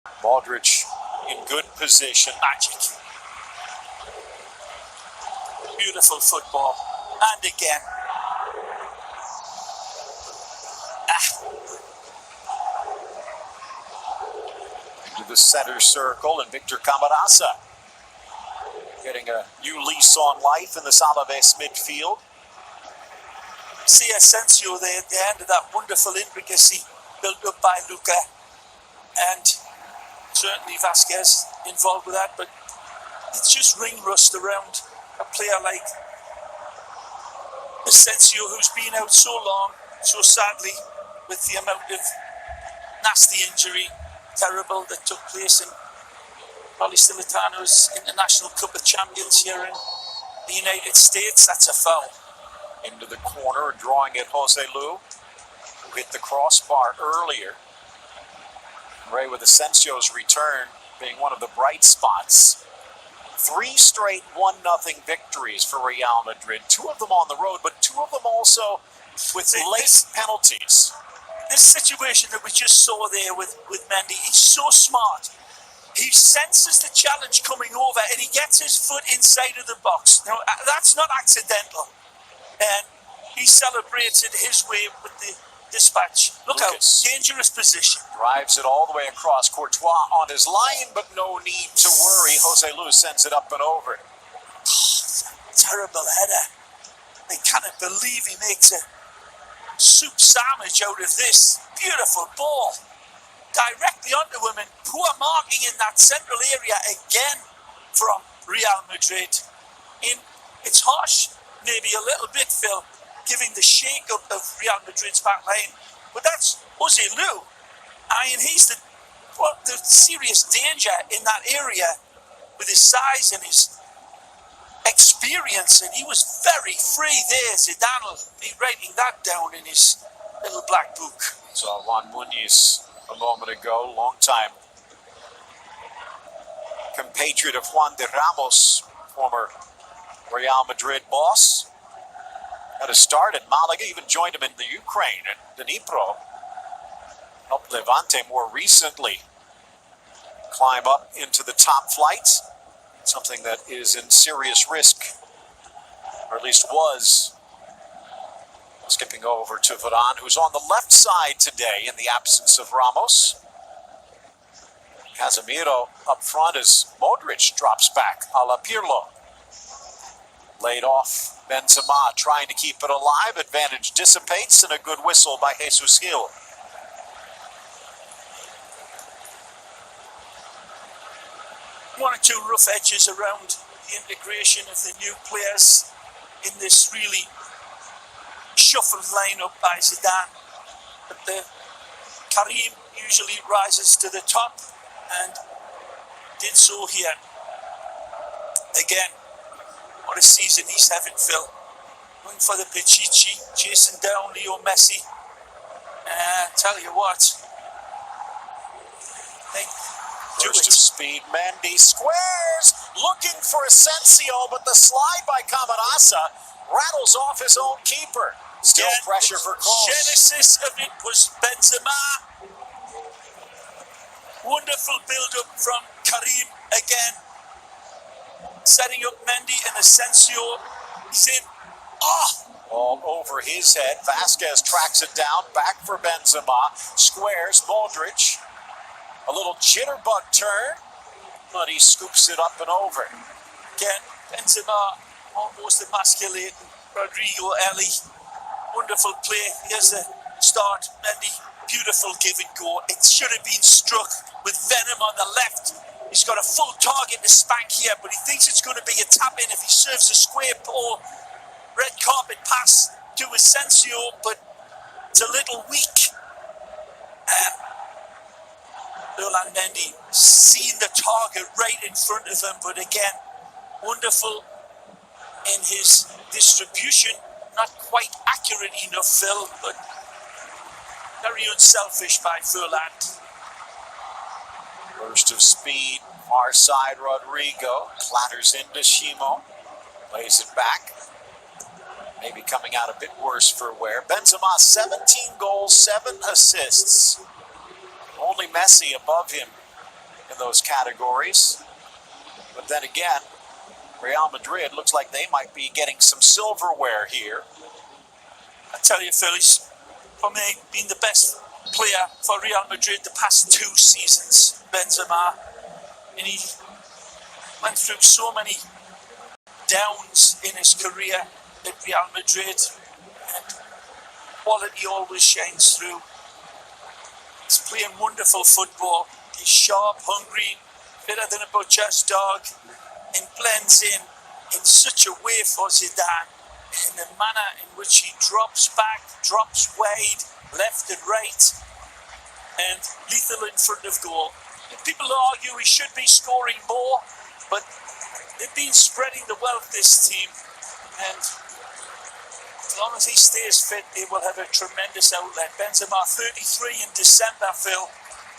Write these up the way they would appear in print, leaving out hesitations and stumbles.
Modric in good position. Magic. Beautiful football. And again. Into the center circle, and Victor Camarasa getting a new lease on life in this alavés midfield. See Asensio there at the end of that wonderful intricacy built up by Luca, and certainly Vasquez involved with that, but it's just ring rust around a player like Asensio, who's been out so long, so sadly, with the amount of nasty injury, terrible, that took place in Polistilitano's International Cup of Champions here in the United States. That's a foul. Into the corner, drawing it Jose Lu, who hit the crossbar earlier. Ray with Asensio's return being one of the bright spots. 3 straight 1-0 victories for Real Madrid. 2 of them on the road, but 2 of them also with late penalties. This situation that we just saw there with Mendy, he's so smart. He senses the challenge coming over and he gets his foot inside of the box. Now, that's not accidental. And he celebrated his way with the dispatch. Look out, dangerous position. Drives it all the way across. Courtois on his line, but no need to worry. Jose Lu sends it up and over. Terrible header. I cannot believe he makes a soup sandwich out of this. Beautiful ball. Directly onto him, and poor marking in that central area again from Real Madrid. It's harsh, maybe a little bit, Phil, giving the shake-up of Real Madrid's back line. But that's Jose Lu. I mean, he's the serious danger in that area with his size and his experience. And he was very free there. Zidane will be writing that down in his little black book. So Juan Muñiz a moment ago, long-time compatriot of Juan de Ramos, former Real Madrid boss. Had a start at Malaga, even joined him in the Ukraine at Dnipro. Helped Levante more recently climb up into the top flight. Something that is in serious risk, or at least was. Skipping over to Varane, who's on the left side today in the absence of Ramos. Casemiro up front as Modric drops back, a la Pirlo. Laid off, Benzema trying to keep it alive. Advantage dissipates, and a good whistle by Jesus Gil. One or two rough edges around the integration of the new players in this really shuffled lineup by Zidane. But Karim usually rises to the top and did so here. Again, what a season he's having, Phil. Going for the Pichichi, chasing down Leo Messi. Tell you what, burst of speed, Mendy squares, looking for Asensio, but the slide by Camarasa rattles off his own keeper. Still pressure for Kroos. Genesis of it was Benzema. Wonderful build-up from Karim again. Setting up Mendy and Asensio. He's in. All over his head. Vasquez tracks it down. Back for Benzema. Squares. Modric. A little jitterbug turn, but he scoops it up and over. Again, Benzema almost emasculating Rodrigo Eli. Wonderful play. Here's the start. Mendy, beautiful give and go. It should have been struck with venom on the left. He's got a full target to spank here, but he thinks it's going to be a tap-in if he serves a square ball. Red carpet pass to Asensio, but it's a little weak. And Mendy seen the target right in front of him, but again, wonderful in his distribution. Not quite accurate enough, Phil, but very unselfish by Furlan. Burst of speed, far side Rodrigo, clatters into Shimo, lays it back. Maybe coming out a bit worse for wear. Benzema, 17 goals, 7 assists. Only Messi above him in those categories. But then again, Real Madrid looks like they might be getting some silverware here. I tell you, Phillies, for me, being the best player for Real Madrid the past 2 seasons, Benzema, and he went through so many downs in his career at Real Madrid, and quality always shines through. He's playing wonderful football. He's sharp, hungry, fitter than a butcher's dog, and blends in such a way for Zidane, in the manner in which he drops back, drops wide, left and right, and lethal in front of goal. People argue he should be scoring more, but they've been spreading the wealth, this team, and as long as he stays fit, they will have a tremendous outlet. Benzema, 33 in December, Phil,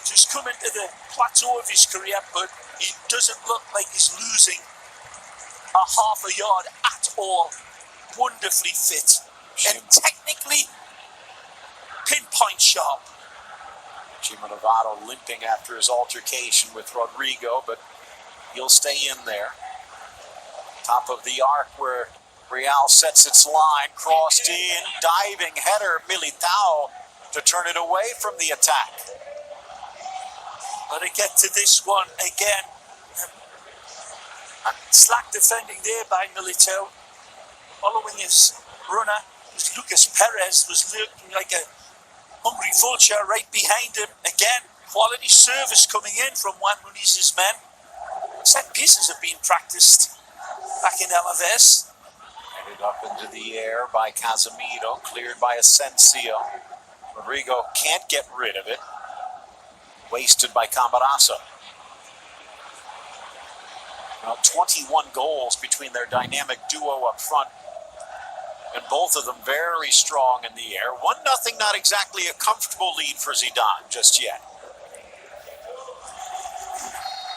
just coming to the plateau of his career, but he doesn't look like he's losing a half a yard at all. Wonderfully fit and technically pinpoint sharp. Novato limping after his altercation with Rodrigo, but he'll stay in there. Top of the arc where Real sets its line, crossed in, diving header, Militao to turn it away from the attack. But to get to this one again, slack defending there by Militao. Following his runner, Lucas Perez was looking like a hungry vulture right behind him. Again, quality service coming in from Juan Muniz's men. Set pieces have been practiced back in alavés. Headed up into the air by Casemiro, cleared by Asensio. Rodrigo can't get rid of it. Wasted by Camarasa. Well, 21 goals between their dynamic duo up front, and both of them very strong in the air. 1-0, not exactly a comfortable lead for Zidane just yet.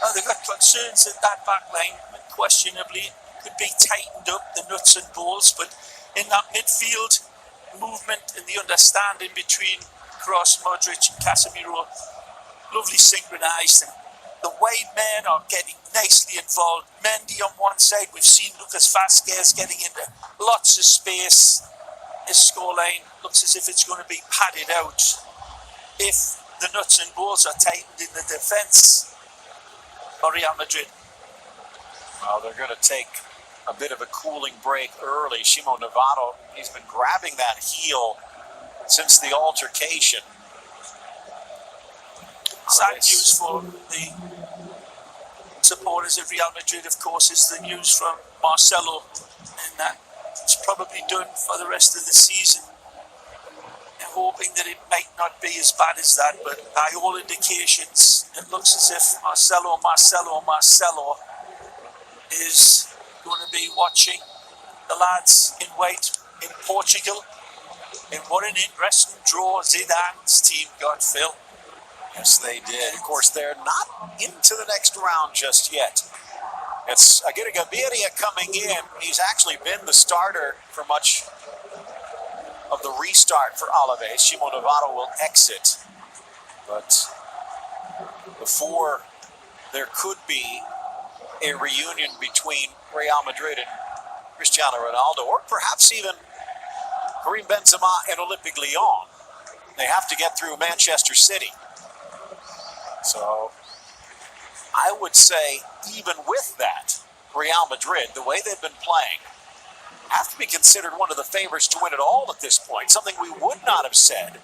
Oh, they've got concerns that that back line, questionably, could be tightened up, the nuts and bolts, but in that midfield movement and the understanding between Kroos, Modric and Casemiro, lovely synchronised, and the wide men are getting nicely involved. Mendy on one side, we've seen Lucas Vázquez getting into lots of space. His scoreline looks as if it's going to be padded out if the nuts and bolts are tightened in the defence for Real Madrid. Well, they're going to take a bit of a cooling break early. Shimo Novato, he's been grabbing that heel since the altercation. Sad news for the supporters of Real Madrid, of course, is the news from Marcelo, and that it's probably done for the rest of the season. I'm hoping that it might not be as bad as that, but by all indications, it looks as if Marcelo is going to be watching the lads in white in Portugal. And what an interesting draw Zidane's team got, Phil. Yes, they did. Of course, they're not into the next round just yet. It's Aguirre Gaviria coming in. He's actually been the starter for much of the restart for Alavés. Shimo Novato will exit. But before there could be a reunion between Real Madrid and Cristiano Ronaldo, or perhaps even Karim Benzema and Olympique Lyon, they have to get through Manchester City. So I would say, even with that, Real Madrid, the way they've been playing, have to be considered one of the favorites to win it all at this point, something we would not have said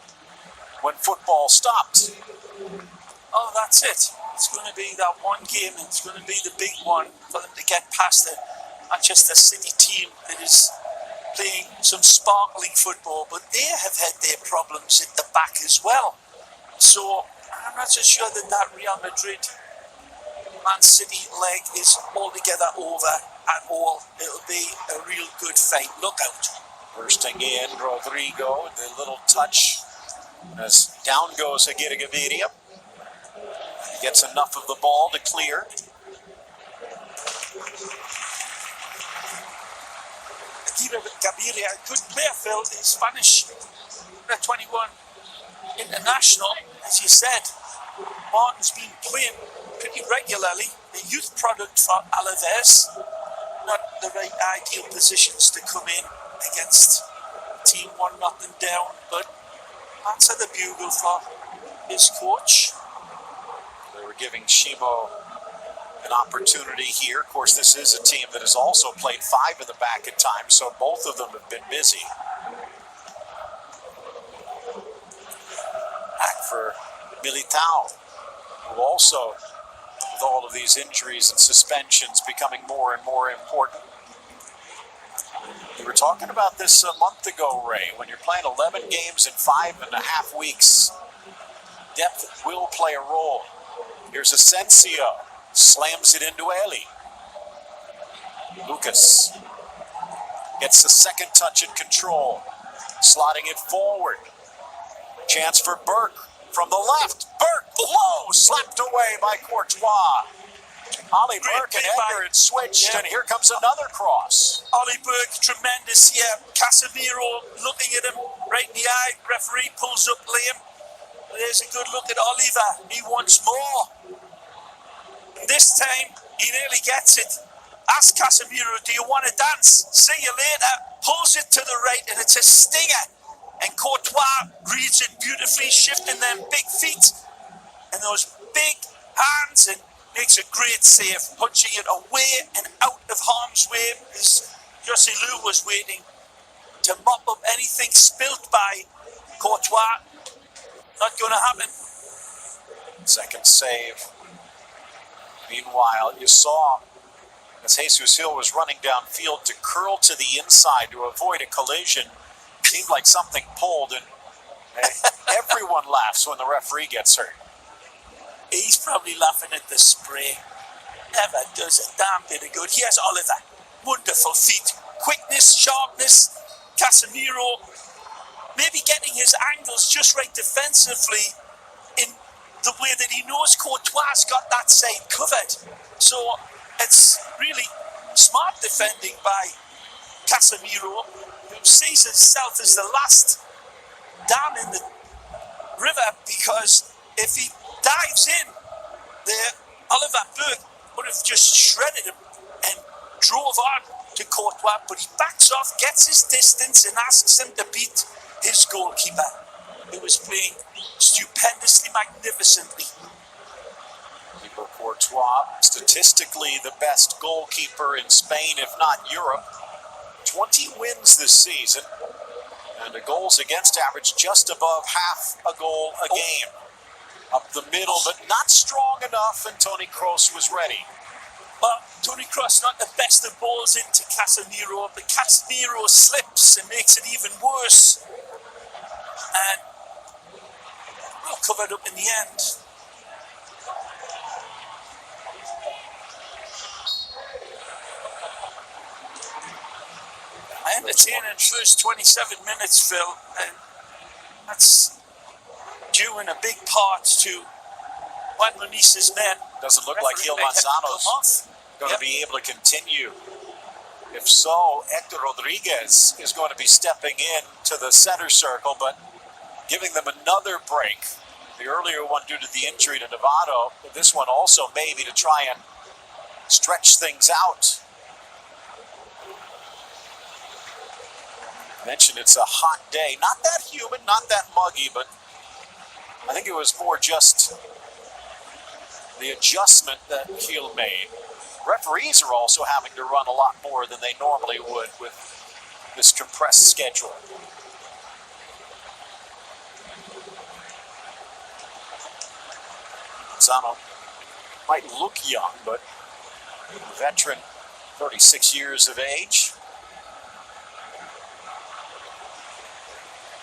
when football stopped. Oh, that's it. It's going to be that one game, and it's going to be the big one for them to get past the Manchester City team that is playing some sparkling football, but they have had their problems at the back as well. So I'm not so sure that Real Madrid Man City leg is altogether over at all. It'll be a real good fight. Look out. Bursting in, Rodrigo, the little touch as down goes Aguirre Gaviria. He gets enough of the ball to clear. Aguirre Gaviria, good player, Phil, is Spanish 21 international. As you said, Martin's been playing pretty regularly. A youth product for Alavés. Not the right ideal positions to come in against a team 1-0 down, but answer the bugle for his coach. They were giving Shimo an opportunity here. Of course, this is a team that has also played 5 in the back at times, so both of them have been busy. Back for Militao, who also, with all of these injuries and suspensions, becoming more and more important. We were talking about this a month ago, Ray. When you're playing 11 games in 5.5 weeks, depth will play a role. Here's Asensio, slams it into Eli. Lucas gets the second touch and control, slotting it forward. Chance for Burke from the left. Burke, low, slapped away by Courtois. Ollie Burke and Edgar had switched, and here comes another cross. Ollie Burke, tremendous here. Casemiro looking at him right in the eye. Referee pulls up Liam. There's a good look at Oliver. He wants more. And this time, he nearly gets it. Asks Casemiro, do you want to dance? See you later. Pulls it to the right, and it's a stinger. And Courtois reads it beautifully, shifting them big feet and those big hands, and makes a great save, punching it away and out of harm's way as José Lu was waiting to mop up anything spilt by Courtois. Not going to happen. Second save. Meanwhile, you saw as Jesus Hill was running downfield to curl to the inside to avoid a collision. Seemed like something pulled, and everyone laughs when the referee gets hurt. He's probably laughing at the spray. Never does a damn bit of good. Here's Oliver. Wonderful feet. Quickness, sharpness. Casemiro maybe getting his angles just right defensively in the way that he knows Courtois got that side covered. So it's really smart defending by Casemiro, who sees himself as the last down in the river, because if he dives in there, Oliver Burke would have just shredded him and drove on to Courtois, but he backs off, gets his distance, and asks him to beat his goalkeeper, who was playing stupendously, magnificently. Thibaut Courtois, statistically the best goalkeeper in Spain, if not Europe. 20 wins this season, and a goals against average just above half a goal a game. Up the middle, but not strong enough, and Toni Kroos was ready. Well, Toni Kroos not the best of balls into Casemiro, but Casemiro slips and makes it even worse. And well covered up in the end. Entertaining first 27 minutes, Phil, and that's due in a big part to Juan Muniz's men. Doesn't look like Gil Manzano's going to be able to continue. If so, Hector Rodriguez is going to be stepping in to the center circle, but giving them another break. The earlier one due to the injury to Novato, but this one also maybe to try and stretch things out. I mentioned it's a hot day. Not that humid, not that muggy, but I think it was more just the adjustment that Gil made. Referees are also having to run a lot more than they normally would with this compressed schedule. Manzano might look young, but a veteran, 36 years of age.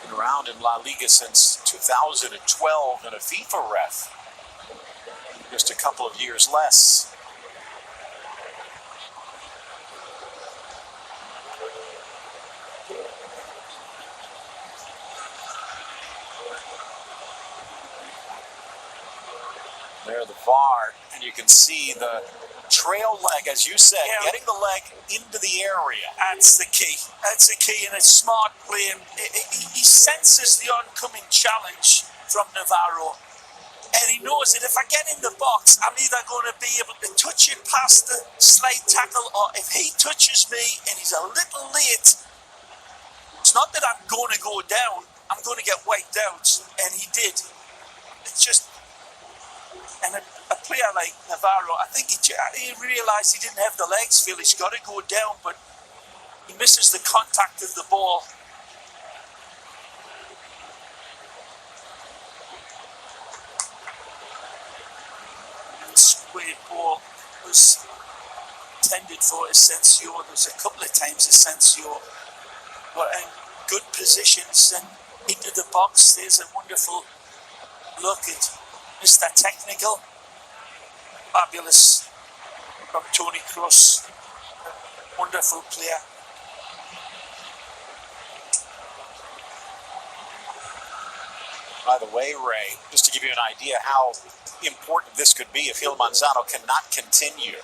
Been around in LaLiga since 2012 and a FIFA ref. Just a couple of years less. There, the VAR, and you can see the trail leg, as you said, getting the leg into the area. That's the key. That's the key, and it's smart play. He senses the oncoming challenge from Navarro, And he knows that if I get in the box, I'm either going to be able to touch it past the slide tackle, or if he touches me and he's a little late, it's not that I'm going to go down, I'm going to get wiped out. And he did. It's just, and a player like Navarro, I think he realised he didn't have the legs, Phil. He's got to go down, but he misses the contact of the ball. Square ball was intended for Asensio. There was a couple of times Asensio were in good positions and into the box. There's a wonderful look at Mr. Technical. Fabulous from Tony Kroos. Wonderful player. By the way, Ray, just to give you an idea how important this could be if Gil Manzano cannot continue.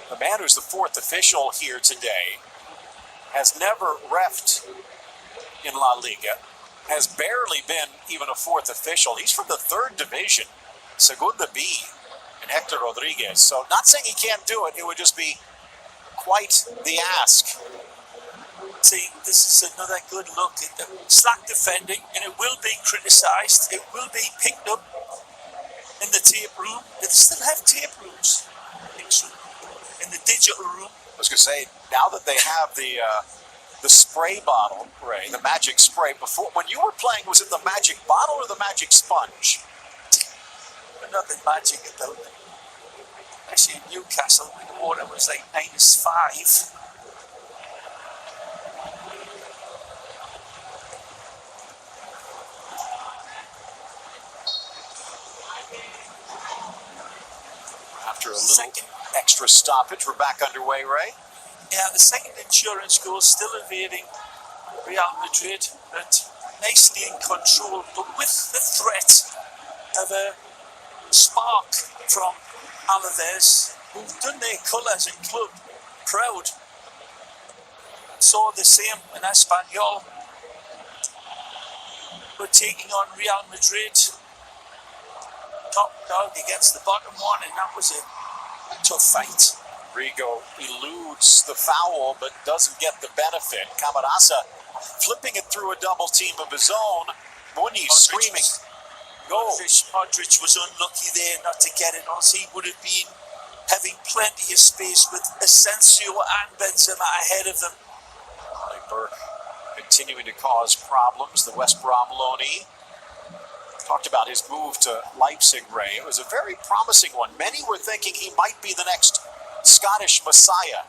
The man who's the fourth official here today has never reffed in La Liga, has barely been even a fourth official. He's from the third division, Segunda B, and Hector Rodriguez. So not saying he can't do it, it would just be quite the ask. See, this is another good look at the slack defending, and it will be criticised. It will be picked up in the tape room. They still have tape rooms, I think so, in the digital room. I was going to say, now that they have the spray bottle, Ray, the magic spray, before, when you were playing, was it the magic bottle or the magic sponge? Nothing magic about it. Actually, in Newcastle, when the water was like -5. After a little extra stoppage, we're back underway, Ray. Yeah, the second insurance goal still evading Real Madrid, but nicely in control, but with the threat of a spark from Alavés, who've done their colours and club proud. Saw the same in Espanyol. We're taking on Real Madrid, top dog against the bottom one, and that was a tough fight. Rigo eludes the foul, but doesn't get the benefit. Camarasa flipping it through a double team of his own. Muniz screaming, go. Modric was unlucky there not to get it, else he would have been having plenty of space with Asensio and Benzema ahead of them. Burke continuing to cause problems. The West Brom loanee talked about his move to Leipzig, Ray. It was a very promising one. Many were thinking he might be the next Scottish Messiah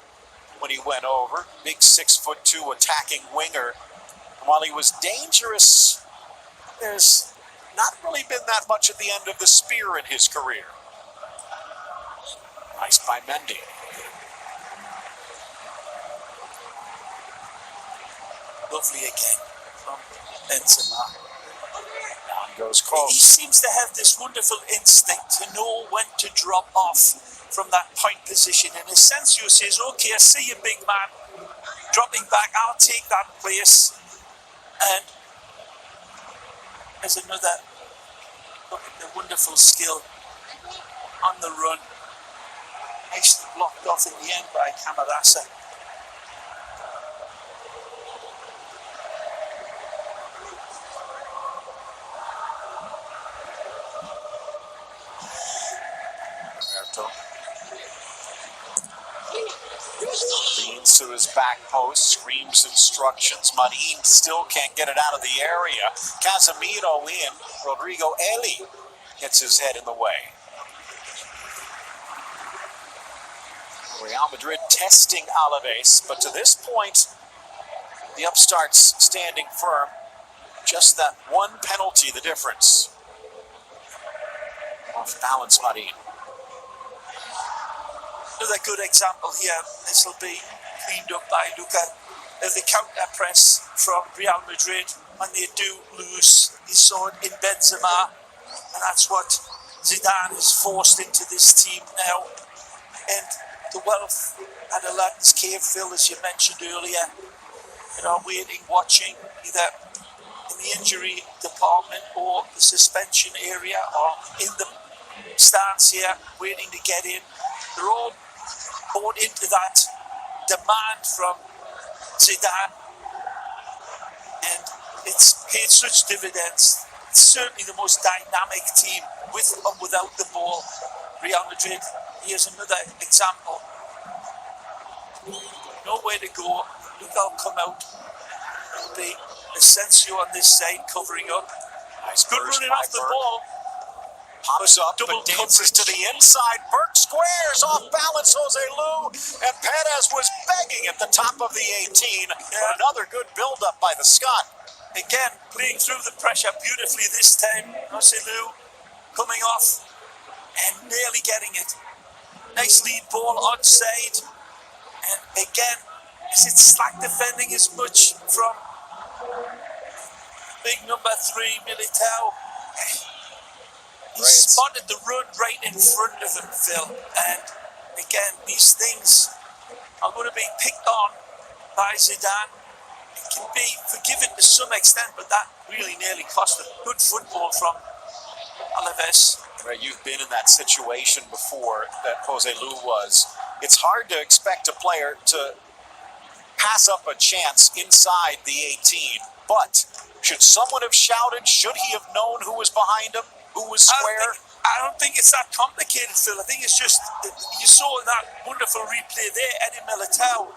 when he went over. Big 6'2" attacking winger. And while he was dangerous, there's not really been that much at the end of the spear in his career. Nice by Mendy. Lovely again from Benzema. Down goes Kroos. He seems to have this wonderful instinct to know when to drop off from that point position. And Asensio says, okay, I see you, big man. Dropping back, I'll take that place. And there's another look at the wonderful skill on the run. Nicely blocked off in the end by Camarasa. Leans to his back post, screams instructions. Marin still can't get it out of the area. Casemiro in. Rodrigo Eli gets his head in the way. Real Madrid testing Alavés, but to this point, the upstarts standing firm. Just that one penalty, the difference. Off balance, Marin. Another good example here, this will be cleaned up by Luca, of the counter press from Real Madrid when they do lose. He saw it in Benzema, and that's what Zidane is forced into this team now. And the wealth at Aladdin's Cave, Phil, as you mentioned earlier, waiting, watching, either in the injury department or the suspension area or in the stands here waiting to get in. They're all bought into that demand from Zidane, and it's paid such dividends. It's certainly the most dynamic team with or without the ball. Real Madrid, here's another example. Nowhere to go. Look how come out. It'll be Asensio on this side covering up. Nice Good running off the ball. Pops up, but dances to the inside. Burke squares off balance Jose Lu, and Perez was begging at the top of the 18. For another good build-up by the Scot. Again, playing through the pressure beautifully this time. Jose Lu coming off and nearly getting it. Nice lead ball onside. And again, is it slack defending as much from big number 3, Militao? He spotted the run right in front of him, Phil. And again, these things are going to be picked on by Zidane. It can be forgiven to some extent, but that really nearly cost him. Good football from alavés. Where you've been in that situation before that Jose Lu was. It's hard to expect a player to pass up a chance inside the 18. But should someone have shouted? Should he have known who was behind him? Who was square? I don't think it's that complicated, Phil. I think it's just, you saw in that wonderful replay there, Eddie Militao,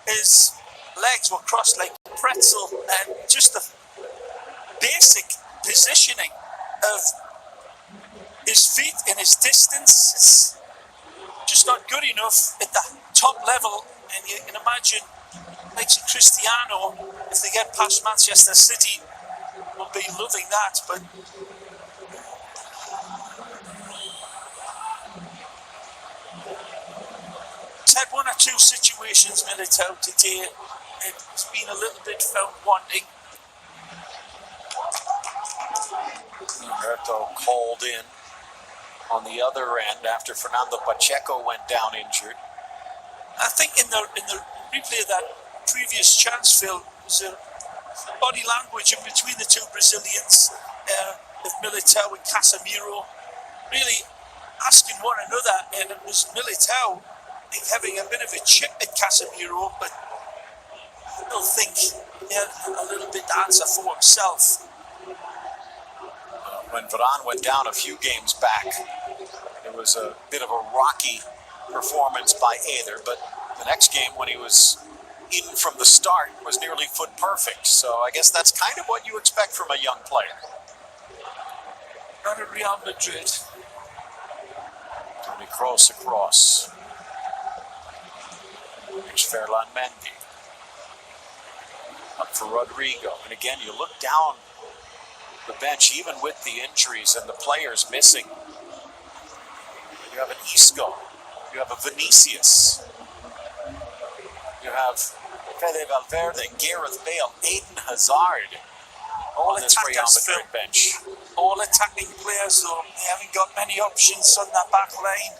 his legs were crossed like a pretzel, and just the basic positioning of his feet and his distance is just not good enough at the top level. And you can imagine, like Cristiano, if they get past Manchester City, will be loving that. But he's had one or two situations, Militao, today. It's been a little bit found wanting. Roberto called in on the other end after Fernando Pacheco went down injured. I think in the replay of that previous chance, Phil, was a body language in between the two Brazilians, of Militao and Casemiro, really asking one another, and it was Militao having a bit of a chip at Casemiro, but I still think he had a little bit to answer for himself. When Varane went down a few games back, it was a bit of a rocky performance by Either, but the next game when he was in from the start was nearly foot perfect. So I guess that's kind of what you expect from a young player. Not at Real Madrid. Toni Kroos across. Here's Ferland Mendy. Up for Rodrigo. And again, you look down the bench, even with the injuries and the players missing. You have an Isco. You have a Vinicius. You have Fede Valverde, Gareth Bale, Eden Hazard. All on this Real Madrid bench. All attacking players, though. They haven't got many options on that back line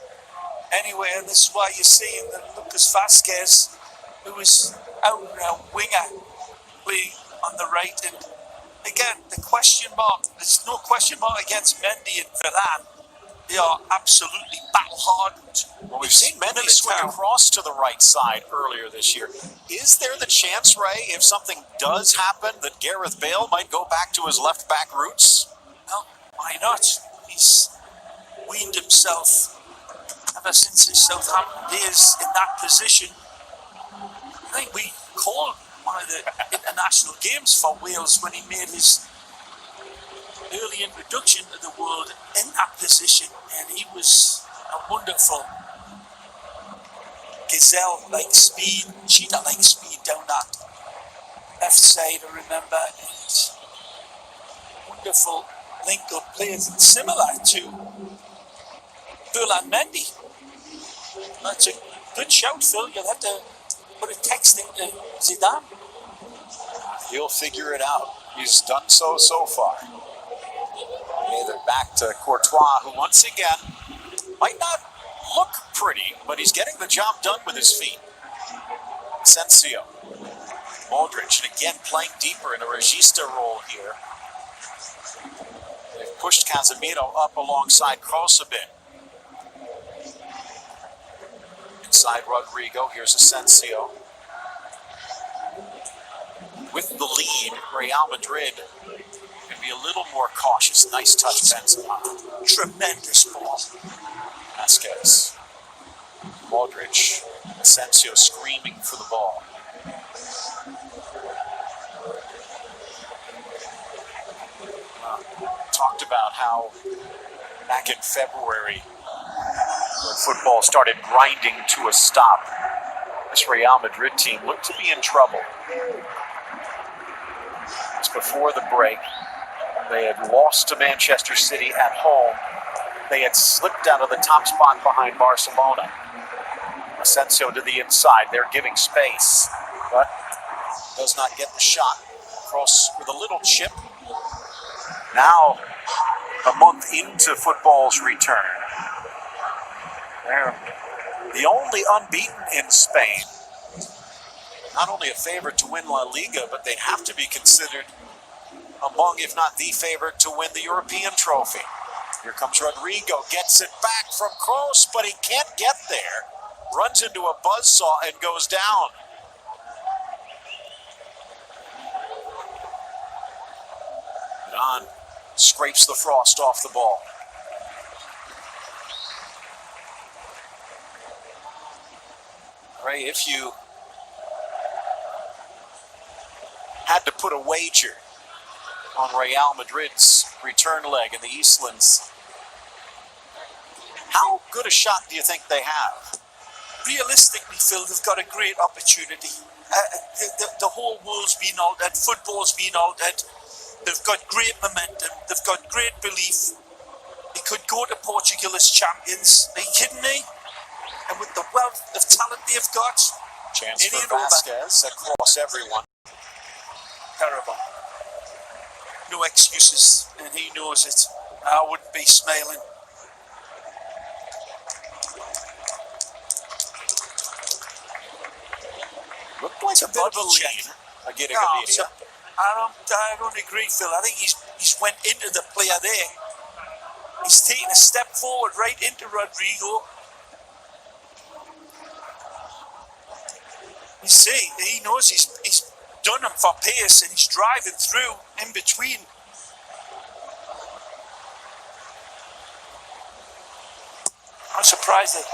anyway, and this is why you're seeing that Lucas Vazquez, who is out and out winger, playing on the right. And again, the question mark, there's no question mark against Mendy and Varane. They are absolutely battle-hardened. Well, we've seen Mendy swing across to the right side earlier this year. Is there the chance, Ray, if something does happen, that Gareth Bale might go back to his left-back roots? Well, why not? He's weaned himself ever since his Southampton days in that position. I think we called one of the international games for Wales when he made his early introduction to the world in that position, and he was a wonderful gazelle-like speed, cheetah-like speed down that left side, I remember, and wonderful link-up players, similar to Ferland Mendy. That's a good shout, Phil. You'll have to put a text into Zidane. He'll figure it out. He's done so far. Either back to Courtois, who once again might not look pretty, but he's getting the job done with his feet. Asensio. Modric, and again playing deeper in a regista role here. They've pushed Casemiro up alongside Kroos a bit. Inside Rodrigo, here's Asensio. With the lead, Real Madrid can be a little more cautious. Nice touch, Benzema. Tremendous ball. Vasquez. Modric. Asensio screaming for the ball. Talked about how back in February, when football started grinding to a stop, this Real Madrid team looked to be in trouble. Just before the break, they had lost to Manchester City at home. They had slipped out of the top spot behind Barcelona. Asensio to the inside. They're giving space, but does not get the shot. Cross with a little chip. Now, a month into football's return, they're the only unbeaten in Spain. Not only a favorite to win LaLiga, but they'd have to be considered among, if not the favorite, to win the European trophy. Here comes Rodrigo, gets it back from Kroos, but he can't get there. Runs into a buzzsaw and goes down. Don scrapes the frost off the ball. Ray, if you had to put a wager on Real Madrid's return leg in the Eastlands, how good a shot do you think they have? Realistically, Phil, they've got a great opportunity. The whole world's been altered, football's been altered. They've got great momentum, they've got great belief. They could go to Portugal as champions. Are you kidding me? And with the wealth of talent they've got, chance for Vasquez across everyone. Terrible. No excuses, and he knows it. I wouldn't be smiling. Looked like a bit of a lead. I don't agree, Phil. I think he's went into the player there. He's taken a step forward right into Rodrigo. You see, he knows he's done him for pace, and he's driving through in between. I'm surprised that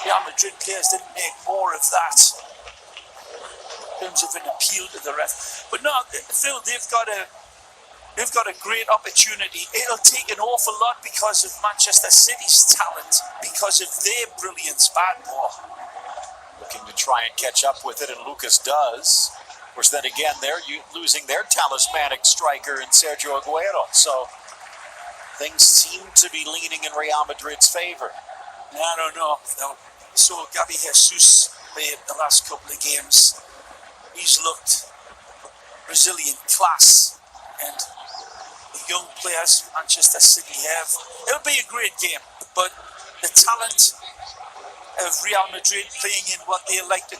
Real Madrid players didn't make more of that in terms of an appeal to the ref. But no, Phil, they've got a great opportunity. It'll take an awful lot because of Manchester City's talent, because of their brilliance. Bad ball. Looking to try and catch up with it, and Lucas does. Of course, then again, they're losing their talismanic striker in Sergio Aguero. So things seem to be leaning in Real Madrid's favor. I don't know. So Gabi Jesus played the last couple of games. He's looked resilient, class, and the young players Manchester City have. It'll be a great game, but the talent of Real Madrid playing in what they like to